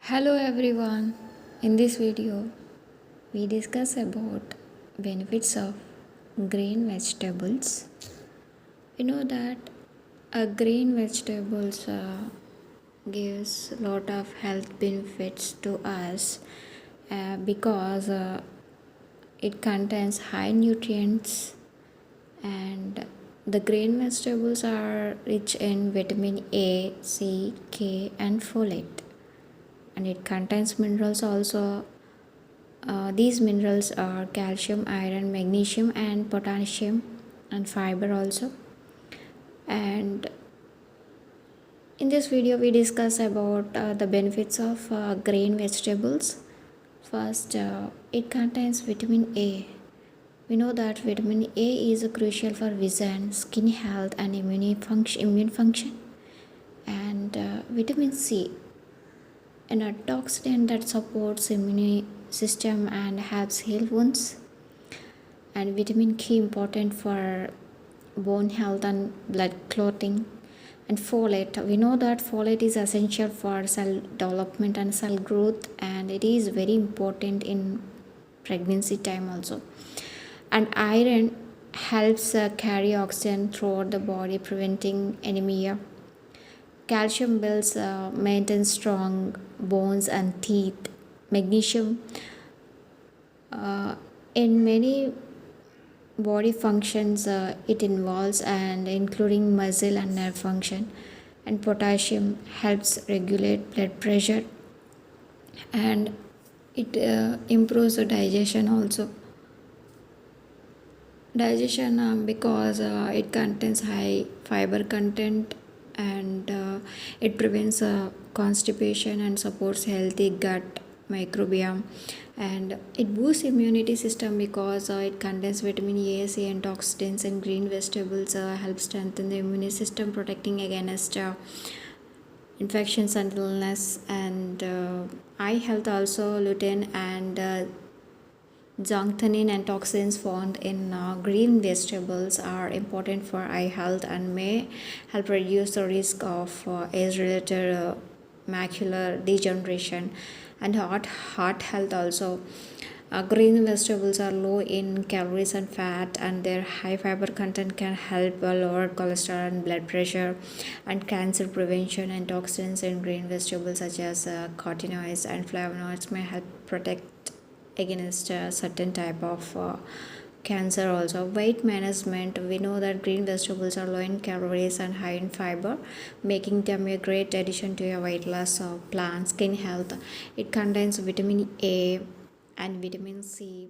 Hello everyone. In this video, we discuss about benefits of green vegetables. We know that green vegetables gives a lot of health benefits to us because it contains high nutrients, and the green vegetables are rich in vitamin A, C, K and folate, and it contains minerals also. These minerals are calcium, iron, magnesium and potassium, and fiber also. And in this video we discuss about the benefits of green vegetables. First, it contains vitamin A. We know that vitamin A is crucial for vision, skin health and immune function. And vitamin C, an antioxidant that supports immune system and helps heal wounds. And vitamin K, important for bone health and blood clotting. And folate, we know that folate is essential for cell development and cell growth, and it is very important in pregnancy time also. And iron helps carry oxygen throughout the body, preventing anemia. Calcium builds maintains strong bones and teeth. Magnesium, in many body functions it involves, and including muscle and nerve function. And potassium helps regulate blood pressure, and it improves the digestion also. Digestion, because it contains high fiber content, and it prevents constipation and supports healthy gut microbiome. And it boosts immunity system because it contains vitamin A, C antioxidants, and green vegetables help strengthen the immune system, protecting against infections and illness. And eye health also, lutein and xanthanin and toxins found in green vegetables are important for eye health and may help reduce the risk of age-related macular degeneration. And heart health also. Green vegetables are low in calories and fat, and their high fiber content can help lower cholesterol and blood pressure. And cancer prevention, antioxidants in green vegetables such as carotenoids and flavonoids may help protect against a certain type of cancer also. Weight management, we know that green vegetables are low in calories and high in fiber, making them a great addition to your weight loss plan. Skin health, it contains vitamin A and vitamin C